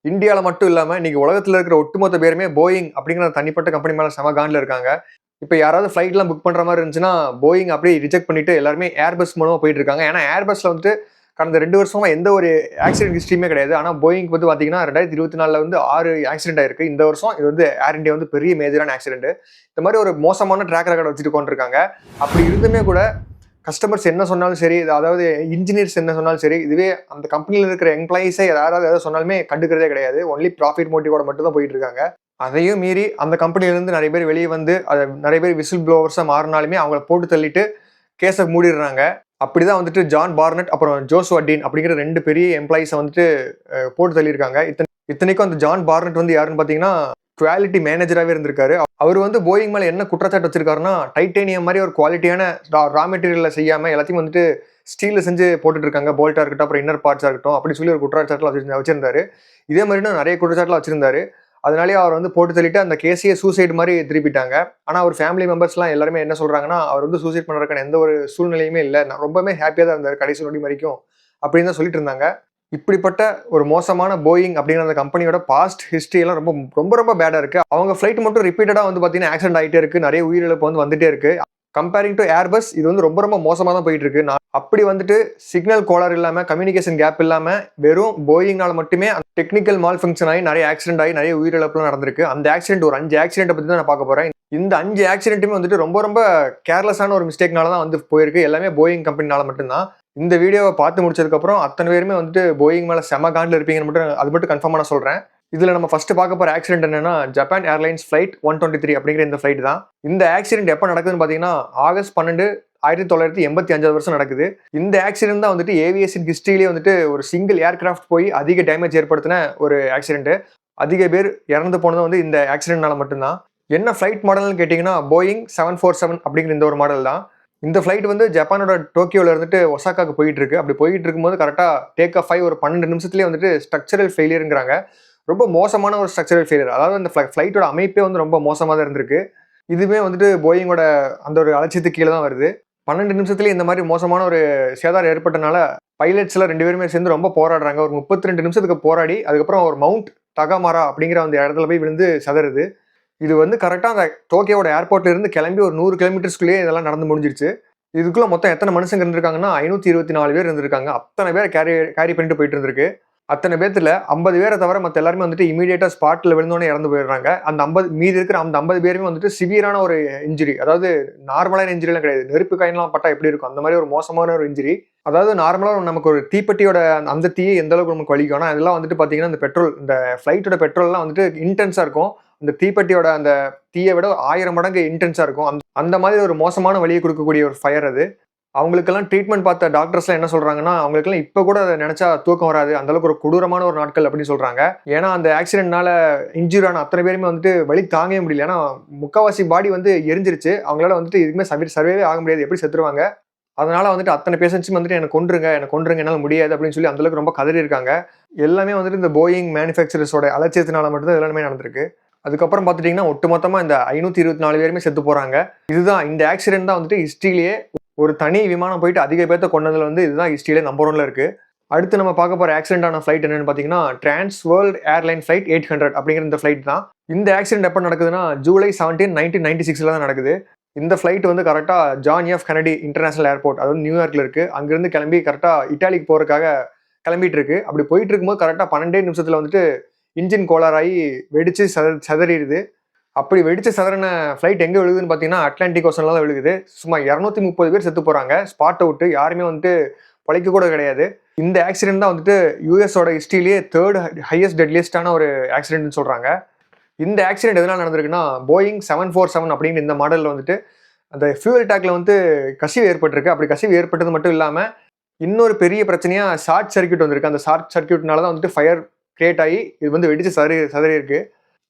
இந்தியால மட்டும் இல்லாம, இன்னைக்கு உலகத்துல இருக்கிற ஒட்டுமொத்த பேருமே போயிங் அப்படிங்கிற தனிப்பட்ட கம்பெனி மேல செம காண்டுல இருக்காங்க. இப்ப யாராவது ஃப்ளைட்லாம் புக் பண்ற மாரி இருந்துச்சுன்னா, போயிங் அப்படியே ரிஜெக்ட் பண்ணிட்டு எல்லாருமே ஏர்பஸ் மூலமா போயிட்டு இருக்காங்க. ஏன்னா ஏர்பஸ்ல வந்துட்டு கடந்த 2 வருஷமா எந்த ஒரு ஆக்சிடென்ட் ஹிஸ்டரியுமே கிடையாது. ஆனா போயிங்க்கு வந்து பார்த்தீங்கன்னா, 2024ல வந்து 6 ஆக்சிடென்ட் ஆயிருக்கு. இந்த வருஷம் இது வந்து ஏர் இந்தியா வந்து பெரிய மேஜரான ஆக்சிடென்ட். இந்த மாரி ஒரு மோசமான ட்ராக் ரெக்கார்ட் வச்சுட்டு உட்கார்ந்திருக்காங்க. அப்படி இருந்துமே கூட கஸ்டமர்ஸ் என்ன சொன்னாலும் சரி, அதாவது இன்ஜினியர்ஸ் என்ன சொன்னாலும் சரி, இதுவே அந்த கம்பெனில இருக்கிற எம்ப்ளாயீஸே யாராவது எதாவது சொன்னாலுமே கண்டுக்கிறதே கிடையாது. ஒன்லி ப்ராஃபிட் மோட்டிவோட மட்டும் தான் போயிட்டு இருக்காங்க. அதையும் மீறி அந்த கம்பெனிலேருந்து நெறைய பேர் வெளிய வந்து, நெறைய பேர் விசில் ப்ளோவர்ஸா மாறுனாலுமே அவங்கள போட்டு தள்ளிட்டு கேஸ மூடிடுறாங்க. அப்படிதான் வந்துட்டு ஜான் பார்னெட் அப்புறம் ஜோஷுவா டீன் அப்படிங்கிற 2 பெரிய எம்ப்ளாயீஸ வந்துட்டு போட்டு தள்ளியிருக்காங்க. இத்தனைக்கும் அந்த ஜான் பார்னெட் வந்து யாருன்னு பார்த்தீங்கன்னா, குவாலிட்டி மேனேஜராவே இருந்திருக்காரு. அவரு வந்து போயிங் மேல என்ன குற்றச்சாட்டு வச்சிருக்காருன்னா, டைட்டேனியம் மாரி ஒரு குவாலிட்டியான ரா மெட்டீரியல்ல செய்யாம எல்லாத்தையும் வந்துட்டு ஸ்டீல்ல செஞ்சு போட்டுட்டு இருக்காங்க. போல்ட்டா இருக்கட்டும், அப்புறம் இன்னர் பார்ட்ஸா இருக்கட்டும், அப்படி சொல்லி ஒரு குற்றச்சாட்டுலாம் வச்சிருந்தாரு. இதே மாரி இன்னும் நெறைய குற்றச்சாட்டுலாம் வச்சிருந்தாரு. அதனாலேயே அவர் வந்து போட்டு தள்ளிட்டு அந்த கேஸையே சூசைட் மாரி திருப்பிட்டாங்க. ஆனா அவர் ஃபேமிலி மெம்பர்ஸ்லாம் எல்லாருமே என்ன சொல்றாங்கன்னா, அவர் வந்து சூசைட் பண்றதுக்கான எந்த ஒரு சூழ்நிலையுமே இல்ல. நான் ரொம்பவுமே ஹேப்பியா தான் இருந்தாரு கடைசி நொடி வரைக்கும். அப்படின்னு தான் சொல்லிட்டு இருந்தாங்க. இப்படிப்பட்ட ஒரு மோசமான போயிங் அப்படிங்கிற அந்த கம்பெனியோட பாஸ்ட் ஹிஸ்டரி எல்லாம் ரொம்ப ரொம்ப ரொம்ப பேடா இருக்கு. அவங்க ஃபிளைட் மட்டும் ரிப்பீட்டடா வந்து பார்த்தீங்கன்னா ஆக்சிடென்ட் ஆயிட்டே இருக்கு. நெறைய உயிரிழப்பு வந்து வந்துட்டே இருக்கு. கம்பேரிங் டு ஏர்பஸ் இது வந்து ரொம்ப ரொம்ப மோசமா தான் போயிட்டு இருக்கு. அப்படி வந்துட்டு சிக்னல் கோளாறு இல்லாம, கம்யூனிகேஷன் கேப் இல்லாம, வெறும் போயிங்னால மட்டுமே டெக்னிக்கல் மால் ஃபங்க்ஷன் ஆகி நெறைய ஆக்சிடென்ட் ஆகி நெறைய உயிரிழப்புலாம் நடந்திருக்கு. அந்த ஆக்சிடென்ட் ஒரு 5 ஆக்சிடென்ட்ட பத்தி தான் நான் பார்க்க போறேன். இந்த 5 ஆக்சிடென்ட்டுமே வந்துட்டு ரொம்ப ரொம்ப கேர்லெஸ்ஸான ஒரு மிஸ்டேக்னால தான் வந்து போயிருக்கு. எல்லாமே போயிங் கம்பெனினால மட்டும் தான். இந்த வீடியோவ பார்த்து முடிச்சதுக்கப்புறம் அத்தன பேருமே வந்துட்டு போயிங் மேல செம காண்டுல இருப்பீங்கன்னு மட்டும் அது மட்டும் கன்ஃபார்மா நான் சொல்றேன். இதுல நம்ம ஃபர்ஸ்ட் பார்க்க போற ஆக்சிடென்ட் என்னன்னா, ஜப்பான் ஏர்லைன்ஸ் ஃபிளைட் 123 அப்படிங்கிற இந்த ஃபிளைட் தான். இந்த ஆக்சிடென்ட் எப்ப நடக்குதுன்னு பார்த்தீங்கன்னா, ஆகஸ்ட் 12, 1985 வருஷம் நடக்குது. இந்த ஆக்சிடென்ட் தான் வந்துட்டு ஏவியேஷன் ஹிஸ்டரியிலேயே வந்துட்டு ஒரு சிங்கிள் ஏர்கிராஃப்ட் போய் அதிக டேமேஜ் ஏற்படுத்தின ஒரு ஆக்சிடென்ட். அதிக பேர் இறந்து போனது வந்து இந்த ஆக்சிடென்ட்னால மட்டும்தான். என்ன ஃபிளைட் மாடல்னு கேட்டீங்கன்னா, போயிங் 747 அப்படிங்கிற இந்த ஒரு மாடல் தான். இந்த ஃபிளைட் வந்து ஜப்பானோட டோக்கியோல இருந்துட்டு ஒசாகாக்கு போயிட்டு இருக்கு. அப்படி போயிட்டு இருக்கும்போது கரெக்டா டேக் ஆஃப் ஆகி ஒரு 12 நிமிஷத்துலயே வந்துட்டு ஸ்ட்ரக்சரல் ஃபெயிலியர்ங்கிறாங்க. ரொம்ப மோசமான ஒரு ஸ்ட்ரக்சரல் ஃபெயிலியர். அதாவது அந்த ஃபிளைட்டோட அமைப்பே வந்து ரொம்ப மோசமா தான் இருந்திருக்கு. இதுவுமே வந்துட்டு போயிங்கோட அந்த ஒரு அலட்சியத்துக்கு கீழ தான் வருது. 12 நிமிஷத்துலயே இந்த மாதிரி மோசமான ஒரு சேதாரம் ஏற்பட்டனால பைலட்ஸ்லாம் 2 பேருமே சேர்ந்து ரொம்ப போராடுறாங்க. ஒரு 32 நிமிஷத்துக்கு போராடி அதுக்கப்புறம் ஒரு மவுண்ட் தகாமாரா அப்படிங்கிற அந்த இடத்துல போய் விழுந்து சதறுது. இது வந்து கரெக்டா அந்த டோக்கியோட ஏர்போர்ட்ல இருந்து கிளம்பி ஒரு 100 கிலோமீட்டர்ஸ்குள்ளேயே இதெல்லாம் நடந்து முடிஞ்சிருச்சு. இதுக்குள்ள மொத்தம் எத்தனை மனுஷங்க இருந்திருக்காங்கன்னா 524 பேர் இருந்திருக்காங்க. அத்தனை பேரை கேரி பண்ணிட்டு போயிட்டு இருந்திருக்கு. அத்தனை பேத்துல 50 பேரை தவிர மத்த எல்லாருமே வந்துட்டு இமீடியட்டா ஸ்பாட்ல விழுந்தோடனே இறந்து போயிடுறாங்க. அந்த 50 மீதி இருக்கிற அந்த 50 பேருமே வந்துட்டு சிவியரான ஒரு இன்ஜுரி. அதாவது நார்மலான இன்ஜுரி எல்லாம் கிடையாது. நெருப்பு காயின்லாம் பட்டா எப்படி இருக்கும் அந்த மாதிரி ஒரு மோசமான ஒரு இன்ஜுரி. அதாவது நார்மலா நமக்கு ஒரு தீப்பெட்டியோட அந்த தீயை எந்த அளவுக்கு நமக்கு வலிக்கும். ஆனா அதெல்லாம் வந்துட்டு பாத்தீங்கன்னா இந்த ஃபிளைட்டோட பெட்ரோல்லாம் வந்துட்டு இன்டென்ஸா இருக்கும். அந்த தீப்பெட்டியோட அந்த தீயை விட 1000 மடங்கு இன்டென்ஸா இருக்கும். அந்த மாதிரி ஒரு மோசமான வலியை கொடுக்கக்கூடிய ஒரு ஃபயர் அது. அவங்களுக்கெல்லாம் ட்ரீட்மெண்ட் பார்த்த டாக்டர்ஸ்லாம் என்ன சொல்றாங்கன்னா, அவங்களுக்கெல்லாம் இப்ப கூட அத நெனச்சா தூக்கம் வராது. அந்த அளவுக்கு ஒரு கொடூரமான ஒரு நாட்கள் அப்படின்னு சொல்றாங்க. ஏன்னா அந்த ஆக்சிடென்ட்னால இன்ஜூர் ஆன அத்தனை பேருமே வந்துட்டு வலி தாங்கவே முடியல. ஏன்னா முக்காவாசி பாடி வந்து எரிஞ்சிருச்சு. அவங்களால வந்துட்டு இதுக்குமே சர்வைவே ஆக முடியாது. எப்படி செத்துருவாங்க. அதனால வந்துட்டு அத்தனை பேஷண்ட்ஸும் வந்துட்டு எனக்கு கொன்றுங்க என்னால முடியாது அப்படின்னு சொல்லி அந்த அளவுக்கு ரொம்ப கதறி இருக்காங்க. எல்லாமே வந்துட்டு இந்த போயிங் மேனுஃபேக்சரர்ஸோட அலட்சியத்தினால மட்டும் தான் எல்லாமே நடந்திருக்கு. அதுக்கப்புறம் பார்த்துட்டீங்கன்னா ஒட்டுமொத்தமா இந்த 524 பேருமே செத்து போறாங்க. இதுதான் இந்த ஆக்சிடென்ட் தான் வந்துட்டு ஹிஸ்டரியிலேயே ஒரு தனி விமானம் போயிட்டு அதிக பேர்த்த கொன்னதுல வந்து இதுதான் ஹிஸ்டரியிலே நம்பர் 1ல இருக்கு. அடுத்து நம்ம பார்க்க போற ஆக்சிடென்ட் ஆன ஃபிளைட் என்னன்னு பார்த்தீங்கன்னா, டிரான்ஸ் வேர்ல்ட் ஏர்லைன் ஃபிளைட் 800 அப்படிங்கிற இந்த ஃபிளைட் தான். இந்த ஆக்சிடென்ட் எப்ப நடக்குதுன்னா, ஜூலை 17, 1996ல தான் நடக்குது. இந்த ஃபிளைட் வந்து கரெக்டா John F Kennedy international airport அதாவது நியூயார்க்ல இருக்கு. அங்கிருந்து கிளம்பி கரெக்டா இட்டாலிக்கு போறதுக்காக கிளம்பிட்டு இருக்கு. அப்படி போயிட்டு இருக்கும்போது கரெக்டா 12 நிமிஷத்துல வந்துட்டு இன்ஜின் கோளாறாகி வெடிச்சு சிதறிடுது. அப்படி வெடிச்சு சதறின ஃபிளைட் எங்க விழுகுதுன்னு பார்த்தீங்கன்னா, அட்லாண்டிக் ஓஷன்ல தான் விழுகுது. சும்மா 230 பேர் செத்து போறாங்க. ஸ்பாட் அவுட் யாருமே வந்துட்டு பொழைக்க கூட கிடையாது. இந்த ஆக்சிடென்ட் தான் வந்துட்டு யுஎஸோட ஹிஸ்டரியிலேயே 3rd ஹையஸ்ட் டெட்லியஸ்டான ஒரு ஆக்சிடென்ட்னு சொல்றாங்க. இந்த ஆக்சிடென்ட் எதனால நடந்திருக்குன்னா, போயிங் 747 அப்படிங்கிற இந்த மாடல்ல வந்துட்டு அந்த ஃபியூயல் டேங்க்ல வந்து கசிவு ஏற்பட்டிருக்கு. அப்படி கசிவு ஏற்பட்டது மட்டும் இல்லாம, இன்னொரு பெரிய பிரச்சனையா ஷார்ட் சர்க்யூட் வந்திருக்கு. அந்த ஷார்ட் சர்க்யூட்னால தான் வந்துட்டு ஃபயர் கிரியேட் ஆகி இது வந்து வெடிச்சு சதறி இருக்கு.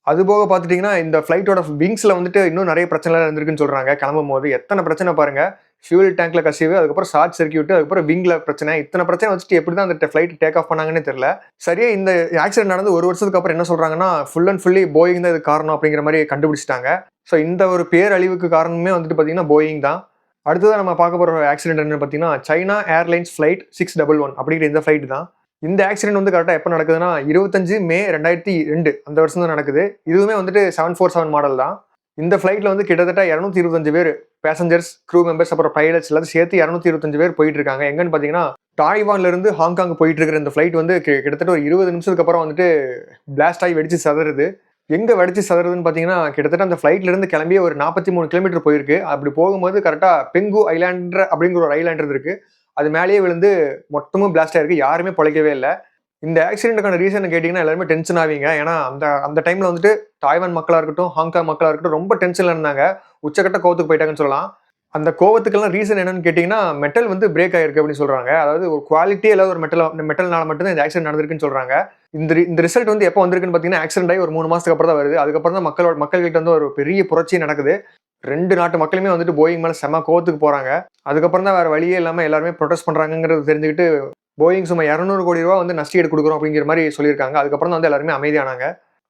அதுபோக பார்த்துட்டீங்கன்னா, இந்த ஃபிளைட்டோட விங்ஸ்ல வந்துட்டு இன்னும் நிறைய பிரச்சனைலாம் இருந்திருக்குன்னு சொல்றாங்க. கிளம்பும்போது எத்தனை பிரச்சனை பாருங்க. ஃபியூல் டேங்க்ல கசிவு, அதுக்கப்புறம் ஷார்ட் சர்க்யூட், அதுக்கப்புறம் விங்ல பிரச்சனை. இத்தனை பிரச்சனை வச்சுட்டு எப்படி தான் அந்த ஃபிளைட் டேக் ஆஃப் பண்ணாங்கன்னே தெரியல. சரியா இந்த ஆக்சிடென்ட் நடந்து 1 வருஷத்துக்கு அப்புறம் என்ன சொல்றாங்கன்னா, ஃபுல் அண்ட் ஃபுல்லி போயிங் தான் இதுக்கு காரணம் அப்படிங்கிற மாதிரி கண்டுபிடிச்சிட்டாங்க. ஸோ இந்த ஒரு பேரழிவுக்கு காரணமே வந்துட்டு பார்த்தீங்கன்னா போயிங் தான். அடுத்ததான் நம்ம பார்க்க போற ஆக்சிடென்ட் என்னன்னு பார்த்தீங்கன்னா, சைனா ஏர்லைன்ஸ் ஃபிளைட் 611 அப்படிங்கிற இந்த ஃபிளைட் தான். இந்த ஆக்சிடென்ட் வந்து கரெக்டாக எப்போ நடக்குதுன்னா 25 மே 2002 அந்த வருஷம் தான் நடக்குது. இதுவுமே வந்துட்டு 747 மாடல் தான். இந்த ஃப்ளைட்ல வந்து கிட்டத்தட்ட 225 பேர் பேசஞ்சர்ஸ், க்ரூ மெம்பர்ஸ் அப்புறம் பைலட்ஸ் எல்லாத்தையும் சேர்த்து 225 பேர் போயிட்டு இருக்காங்க. எங்கன்னு பார்த்தீங்கன்னா டாய்வான்ல இருந்து ஹாங்காங் போயிட்டு இருக்கிற இந்த ஃப்ளைட் வந்து கிட்டத்தட்ட ஒரு 20 நிமிஷத்துக்கு அப்புறம் வந்துட்டு பிளாஸ்ட் ஆகி வெடிச்சு சதறுது. எங்க வெடிச்சு சதறுதுன்னு பார்த்தீங்கன்னா கிட்டத்தட்ட அந்த ஃப்ளைட்ல இருந்து கிளம்பி ஒரு 43 கிலோமீட்டர் போயிருக்கு. அப்படி போகும்போது கரெக்டா பெங்கு ஐலாண்ட் அப்படிங்கிற ஒரு ஐலாண்ட் இருக்கு. அது மேலேயே விழுந்து மொத்தமும் பிளாஸ்ட் ஆயிருக்கு. யாருமே பொழைக்கவே இல்லை. இந்த ஆக்சிடென்ட்டுக்கான ரீசன் கேட்டீங்கன்னா எல்லாருமே டென்ஷன் ஆவீங்க. ஏன்னா அந்த அந்த டைம்ல வந்துட்டு தாய்வான் மக்களா இருக்கட்டும், ஹாங்காங் மக்களா இருக்கட்டும் ரொம்ப டென்ஷன்ல இருந்தாங்க. உச்சக்கட்ட கோவத்துக்கு போயிட்டாங்கன்னு சொல்லலாம். அந்த கோவத்துக்கெல்லாம் ரீசன் என்னன்னு கேட்டீங்கன்னா, மெட்டல் வந்து பிரேக் ஆயிருக்கு அப்படின்னு சொல்றாங்க. அதாவது ஒரு குவாலிட்டியே இல்லாத ஒரு மெட்டல்னால மட்டும் தான் இந்த ஆக்சிடென்ட் நடந்திருக்குன்னு சொல்றாங்க. இந்த ரிசல்ட் வந்து எப்போ வந்திருக்குன்னு பார்த்தீங்கன்னா, ஆக்சிடென்ட் ஆகி ஒரு 3 மாசத்துக்கு அப்புறம் தான் வருது. அதுக்கப்புறம் தான் மக்கள்கிட்ட வந்து ஒரு பெரிய புரட்சி நடக்குது. 2 நாட்டு மக்களுமே வந்துட்டு போயிங் மேல செம கோவத்துக்கு போறாங்க. அதுக்கப்புறம் தான் வேற வழியே இல்லாம எல்லாருமே ப்ரொடெஸ்ட் பண்றாங்கங்கிறது தெரிஞ்சுக்கிட்டு போயிங் சும்மா 200 கோடி ரூபா வந்து நஷ்டஈடு குடுக்குறோம் அப்படிங்கிற மாரி சொல்லியிருக்காங்க. அதுக்கப்புறம் தான் வந்து எல்லாருமே அமைதியானாங்க.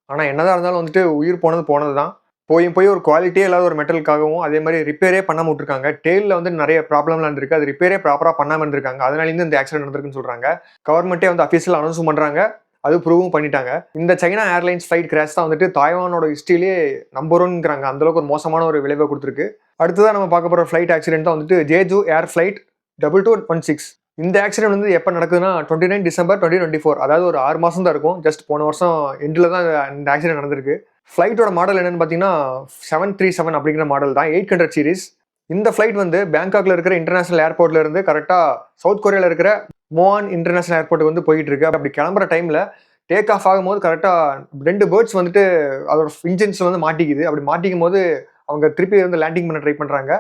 ஆனா என்னதான் இருந்தாலும் வந்துட்டு உயிர் போனது போனது தான். போய் ஒரு குவாலிட்டியே இல்லாத ஒரு மெட்டலுக்காகவும் அதே மாரி ரிப்பேரே பண்ணாம விட்டுருக்காங்க. டெயில்ல வந்து நெறைய ப்ராப்ளம்லாம் இருந்திருக்கு. அது ரிப்பேரே ப்ராப்பரா பண்ணாம இருந்திருக்காங்க. அதனாலேருந்து இந்த ஆக்சிடென்ட் நடந்திருக்குன்னு சொல்றாங்க. கவர்மெண்ட்டே வந்து அஃபிஷியலா அனௌன்ஸும் பண்றாங்க. அது ப்ரூவும் பண்ணிட்டாங்க. இந்த சைனா ஏர்லைன்ஸ் ஃப்ளைட் கிராஷ் தான் வந்துட்டு தாய்வானோட ஹிஸ்டரியிலேயே நம்பர் 1ங்கிறாங்க. அந்த அளவுக்கு ஒரு மோசமான ஒரு விளைவ குடுத்திருக்கு. அடுத்ததா நம்ம பார்க்க போற ஃப்ளைட் ஆக்சிடென்ட் தான் வந்துட்டு ஜேஜூ ஏர் ஃப்ளைட் 2216. இந்த ஆக்சிடென்ட் வந்து எப்போ நடக்குதுன்னா 29 டிசம்பர் 2024. அதாவது ஒரு 6 மாசம் தான் இருக்கும். ஜஸ்ட் போன வருஷம் எண்டில் தான் இந்த ஆக்சிடென்ட் நடந்திருக்கு. ஃப்ளைட்டோட மாடல் என்னன்னு பார்த்தீங்கன்னா 737 அப்படிங்கிற மாடல் தான் 800 சீரிஸ். இந்த ஃப்ளைட் வந்து பேங்காக்ல இருக்கிற இன்டர்நேஷனல் ஏர்போர்ட்ல இருந்து கரெக்டா சவுத் கொரியால இருக்கிற மோவான் இன்டர்நேஷனல் ஏர்போர்ட்டுக்கு வந்து போயிட்டு இருக்கு. அப்படி கிளம்புற டைம்ல டேக் ஆஃப் ஆகும்போது கரெக்டா 2 பேர்ட்ஸ் வந்துட்டு அதோட இன்ஜின்ஸ் வந்து மாட்டிக்குது. அப்படி மாட்டிக்கும் போது அவங்க திருப்பி வந்து லேண்டிங் பண்ண ட்ரை பண்றாங்க.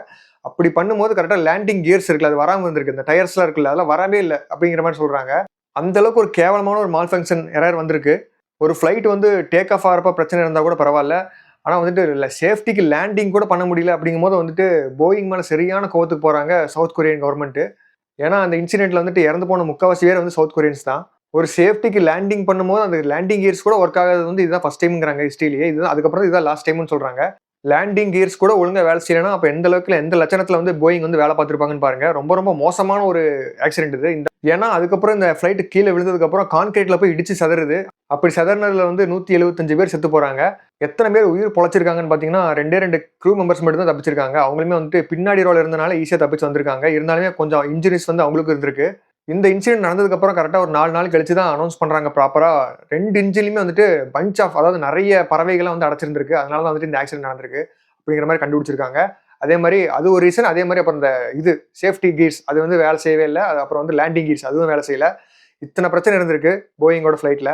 அப்படி பண்ணும்போது கரெக்டா லேண்டிங் கியர்ஸ் இருக்குல்ல, அது வராம இருந்திருக்கு. இந்த டயர்ஸ்லாம் இருக்குல்ல, அதெல்லாம் வரவே இல்ல அப்படிங்கிற மாரி சொல்றாங்க. அந்த அளவுக்கு ஒரு கேவலமான ஒரு மால் ஃபங்ஷன் எரர் வந்திருக்கு. ஒரு ஃப்ளைட் வந்து டேக் ஆஃப் ஆகுறப்ப பிரச்சனை இருந்தா கூட பரவால்ல. ஆனா வந்துட்டு சேஃப்டிக்கு லேண்டிங் கூட பண்ண முடியல அப்படிங்கும்போது வந்துட்டு போயிங் மேல சரியான கோவத்துக்கு போறாங்க சவுத் கொரியன் கவர்மெண்ட். ஏன்னா அந்த இன்சிடென்ட்ல வந்துட்டு இறந்து போன முக்காவாசி பேர் வந்து சவுத் கொரியன்ஸ் தான். ஒரு சேஃப்டிக்கு லேண்டிங் பண்ணும்போது அந்த லேண்டிங் கியர்ஸ் கூட ஒர்க் ஆகாதது வந்து இதுதான் ஃபர்ஸ்ட் டைம்ங்கிறாங்க ஹிஸ்டரியிலேயே. இதுதான் அதுக்கப்புறம் இதுதான் லாஸ்ட் டைம்னு சொல்றாங்க. லேண்டிங் கியர்ஸ் கூட ஒழுங்கா வேலை செய்யலன்னா, அப்ப எந்த அளவுக்கு எந்த லட்சணத்துல வந்து போயிங் வந்து வேலை பார்த்திருப்பாங்கன்னு பாருங்க. ரொம்ப ரொம்ப மோசமான ஒரு ஆக்சிடென்ட் இது. ஏன்னா அதுக்கப்புறம் இந்த ஃப்ளைட் கீழ விழுந்ததுக்கு அப்புறம் கான்கிரீட்ல போய் இடிச்சு சிதறுது. அப்படி சிதறினதுல வந்து 175 பேர் செத்து போறாங்க. எத்தனை பேர் உயிர் பொழைச்சிருக்காங்கன்னு பார்த்தீங்கன்னா 2 க்ரூ மெம்பர்ஸ் மட்டும் தான் தப்பிச்சிருக்காங்க. அவங்களுமே வந்துட்டு பின்னாடி ரோல இருந்தனால ஈஸியா தப்பிச்சு வந்திருக்காங்க. இருந்தாலுமே கொஞ்சம் இன்ஜுரிஸ் வந்து அவங்களுக்கும் இருந்திருக்கு. இந்த இன்சிடென்ட் நடந்ததுக்கு அப்புறம் கரெக்ட்டா ஒரு 4 நாள் கழிச்சு தான் அனௌன்ஸ் பண்றாங்க ப்ராப்பரா. 2 இன்ஜின்லயுமே வந்துட்டு பஞ்ச் ஆஃப் அதாவது நெறைய பறவைகள வந்து அடைச்சிருந்திருக்கு. அதனால தான் வந்துட்டு இந்த ஆக்சிடென்ட் நடந்திருக்கு. அப்படிங்கிற மாரி கண்டுபிடிச்சிருக்காங்க. அதே மாரி அது ஒரு ரீசன். அதே மாரி அப்புறம் இந்த சேஃப்டி கியர்ஸ் அது வந்து வேலை செய்யவே இல்ல. அது அப்புறம் வந்து லேண்டிங் கியர்ஸ் அதுவும் வேலை செய்யல. இத்தன பிரச்சனை இருந்திருக்கு போயிங்கோட ஃப்ளைட்ல.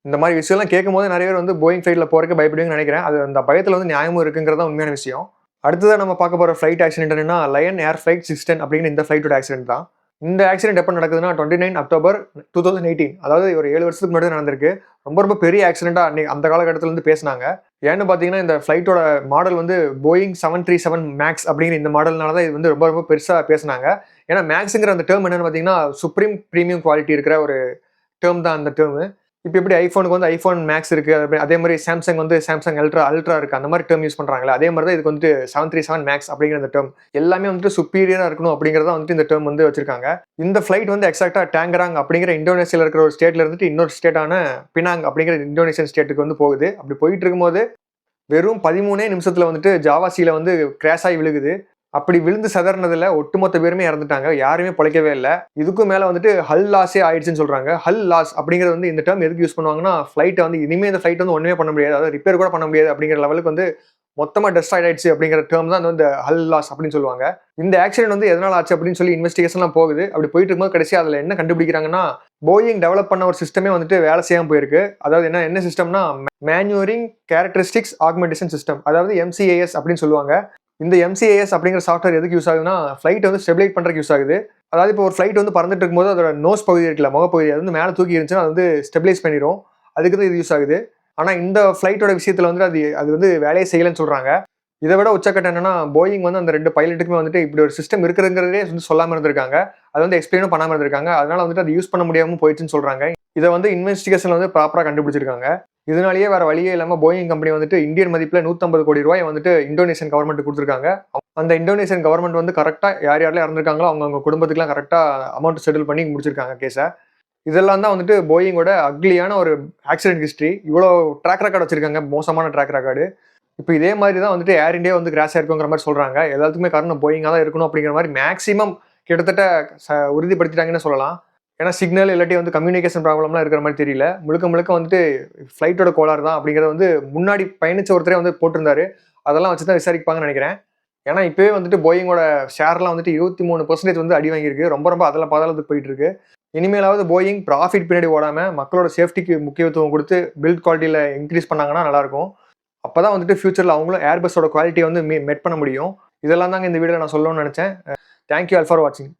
இந்த மாரி விஷயம்லாம் கேட்கும்போது நெறைய பேர் வந்து போயிங் ஃப்ளைட்ல போறதுக்கு பயப்படுவீங்கன்னு நெனைக்கிறேன். அது அந்த பயத்துல வந்து நியாயமும் இருக்குங்கிறது தான் உண்மையான விஷயம். அடுத்ததா நம்ம பார்க்க போற ஃப்ளைட் ஆக்சிடென்ட் என்னன்னா லயன் ஏர் ஃப்ளைட் 610 அப்படிங்கிற இந்த ஃப்ளைட்டோட ஆக்சிடென்ட் தான். இந்த ஆக்சிடென்ட் எப்ப நடக்குதுன்னா 29 அக்டோபர் 2018. அதாவது ஒரு 7 வருஷத்துக்கு முன்னாடி நடந்திருக்கு. ரொம்ப ரொம்ப பெரிய ஆக்சிடென்ட்டா அந்த காலகட்டத்துல இருந்து பேசுனாங்க. ஏன்னு பார்த்தீங்கன்னா, இந்த ஃப்ளைட்டோட மாடல் வந்து போயிங் 737 மேக்ஸ் அப்படிங்கிற இந்த மாடல்னால தான் இது வந்து ரொம்ப ரொம்ப பெருசா பேசுனாங்க. ஏன்னா மேக்ஸ்ங்கிற அந்த டெர்ம் என்னன்னு பார்த்தீங்கன்னா, சுப்ரீம் பிரீமியம் குவாலிட்டி இருக்கிற ஒரு டெர்ம் தான் அந்த டெர்மு. இப்ப எப்படி ஐஃபோனுக்கு வந்து ஐஃபோன் மேக்ஸ் இருக்கு. அதே மாரி சாம்சங் வந்து சாம்சங் அல்ட்ரா இருக்கு. அந்த மாரி டெர்ம் யூஸ் பண்றாங்கல்ல. அதே மாரி தான் இதுக்கு வந்துட்டு 737 மேக்ஸ் அப்படிங்கிற அந்த டெர்ம். எல்லாமே வந்துட்டு சுப்பீரியரா இருக்கணும் அப்படிங்கிறத வந்துட்டு இந்த டெர்ம் வந்து வச்சிருக்காங்க. இந்த ஃப்ளைட் வந்து எக்ஸாக்ட்டா டாங்கராங் அப்படிங்கிற இந்தோனேசியால இருக்கிற ஒரு ஸ்டேட்ல இருந்துட்டு இன்னொரு ஸ்டேட்டான பினாங் அப்படிங்கிற இந்தோனேசியன் ஸ்டேட்டுக்கு வந்து போகுது. அப்படி போயிட்டு இருக்கும்போது வெறும் 13 நிமிஷத்துல வந்துட்டு ஜாவா சீல வந்து கிராஷ் ஆகி விழுகுது. அப்படி விழுந்து சிதறினதுல ஒட்டுமொத்த பேருமே இறந்துட்டாங்க. யாருமே பொழைக்கவே இல்ல. இதுக்கும் மேல வந்துட்டு ஹல் லாஸே ஆயிடுச்சுன்னு சொல்றாங்க. ஹல் லாஸ் அப்படிங்கிறது வந்து இந்த டெர்ம் எதுக்கு யூஸ் பண்ணுவாங்கன்னா, ஃப்ளைட்ட வந்து இனிமே இந்த ஃப்ளைட் வந்து ஒண்ணுமே பண்ண முடியாது. அதாவது ரிப்பேர் கூட பண்ண முடியாது அப்படிங்கிற லெவலுக்கு வந்து மொத்தமா டெஸ்ட்ராய்ட் ஆயிடுச்சு அப்படிங்கிற டெர்ம் தான் வந்து ஹல் லாஸ் அப்படின்னு சொல்லுவாங்க. இந்த ஆக்சிடென்ட் வந்து எதனால ஆச்சு அப்படின்னு சொல்லி இன்வெஸ்டிகேஷன்லாம் போகுது. அப்படி போயிட்டு இருக்கும்போது கடைசியா அதுல என்ன கண்டுபிடிக்கிறாங்கன்னா, போயிங் டெவலப் பண்ண ஒரு சிஸ்டமே வந்துட்டு வேலை செய்யாம போயிருக்கு. அதாவது என்ன சிஸ்டம்னா மேனுவரிங் கேரக்டரிஸ்டிக்ஸ் ஆக்மெண்டேஷன் சிஸ்டம். அதாவது MCAS அப்படின்னு சொல்லுவாங்க. இந்த MCAS அப்படிங்கிற சாஃப்ட்வேர் எதுக்கு யூஸ் ஆகுதுன்னா, ஃப்ளைட் வந்து ஸ்டெபிலைட் பண்றதுக்கு யூஸ் ஆகுது. அதாவது இப்போ ஒரு ஃப்ளைட் வந்து பறந்துட்டு இருக்கும்போது அதோட நோஸ் பகுதி இருக்குல்ல, முகப்பகுதி அது வந்து மேல தூக்கி இருந்துச்சுன்னா அது வந்து ஸ்டெபிலைஸ் பண்ணிரும். அதுக்கு தான் இது யூஸ் ஆகுது. ஆனா இந்த ஃப்ளைட்டோட விஷயத்துல வந்துட்டு அது வந்து வேலையே செய்யலன்னு சொல்றாங்க. இதை விட உச்சக்கட்டம் என்னன்னா, போயிங் வந்து அந்த 2 பைலட்டுக்குமே வந்துட்டு இப்படி ஒரு சிஸ்டம் இருக்குங்கிறதே வந்து சொல்லாம இருந்திருக்காங்க. அது வந்து எக்ஸ்பிளைனும் பண்ணாம இருந்திருக்காங்க. அதனால வந்துட்டு அது யூஸ் பண்ண முடியாம போயிடுச்சுன்னு சொல்றாங்க. இதை வந்து இன்வெஸ்டிகேஷன்ல வந்து ப்ராப்பரா கண்டுபிடிச்சிருக்காங்க. இதனாலேயே வேற வழியே இல்லாம போயிங் கம்பெனி வந்துட்டு இந்தியன் மதிப்புல 150 கோடி ரூபாய் வந்துட்டு இந்தோனேஷியன் கவர்மெண்ட் கொடுத்திருக்காங்க. அந்த இந்தோனேஷியன் கவர்மெண்ட் வந்து கரெக்டா யார் யாரெல்லாம் இறந்திருக்காங்களோ அவங்க குடும்பத்துக்குலாம் கரெக்டா அமௌண்ட் செட்டில் பண்ணி முடிச்சிருக்காங்க கேஸை. இதெல்லாம் தான் வந்துட்டு போயிங்கோட அக்லியான ஒரு ஆக்சிடென்ட் ஹிஸ்ட்ரி. இவ்வளோ ட்ராக் ரெக்கார்ட் வச்சிருக்காங்க, மோசமான ட்ராக் ரெக்கார்டு. இப்போ இதே மாதிரி தான் வந்துட்டு ஏர் இண்டியா வந்து கிராஷ் ஆயிருக்குங்கிற மாதிரி சொல்றாங்க. எல்லாத்துக்குமே காரணம் போயிங்கா தான் இருக்கணும் அப்படிங்கிற மாதிரி மேக்ஸிமம் கிட்டத்தட்ட உறுதிப்படுத்திட்டாங்கன்னு சொல்லலாம். ஏன்னா சிக்னல் இல்லாட்டி வந்து கம்யூனிகேஷன் ப்ராப்ளம்லாம் இருக்கிற மாதிரி தெரியல. முழுக்க முழுக்க வந்துட்டு ஃப்ளைட்டோட கோளாறு தான் அப்படிங்கிறத வந்து முன்னாடி பயணிச்ச ஒருத்தரே வந்து போட்டிருந்தாரு. அதெல்லாம் வச்சு தான் விசாரிப்பாங்கன்னு நினைக்கிறேன். ஏன்னா இப்பவே வந்துட்டு போயிங்கோட ஷேர்லாம் வந்துட்டு 23% வந்து அடி வாங்கியிருக்கு. ரொம்ப ரொம்ப அதில் பாதாளத்துக்கு போயிட்டு இருக்கு. இனிமேலாவது போயிங் ப்ராஃபிட் பின்னாடி ஓடாம மக்களோட சேஃப்டிக்கு முக்கியத்துவம் கொடுத்து பில்ட் குவாலிட்டியில இன்க்ரீஸ் பண்ணாங்கன்னா நல்லாயிருக்கும். அப்பதான் வந்துட்டு ஃபியூச்சர்ல அவங்களும் ஏர்பஸோட குவாலிட்டியை வந்து மெட் பண்ண முடியும். இதெல்லாம் தாங்க இந்த வீடியோல நான் சொல்லணும்னு நினைச்சேன். தேங்க்யூ ஆல் ஃபார் வாட்சிங்.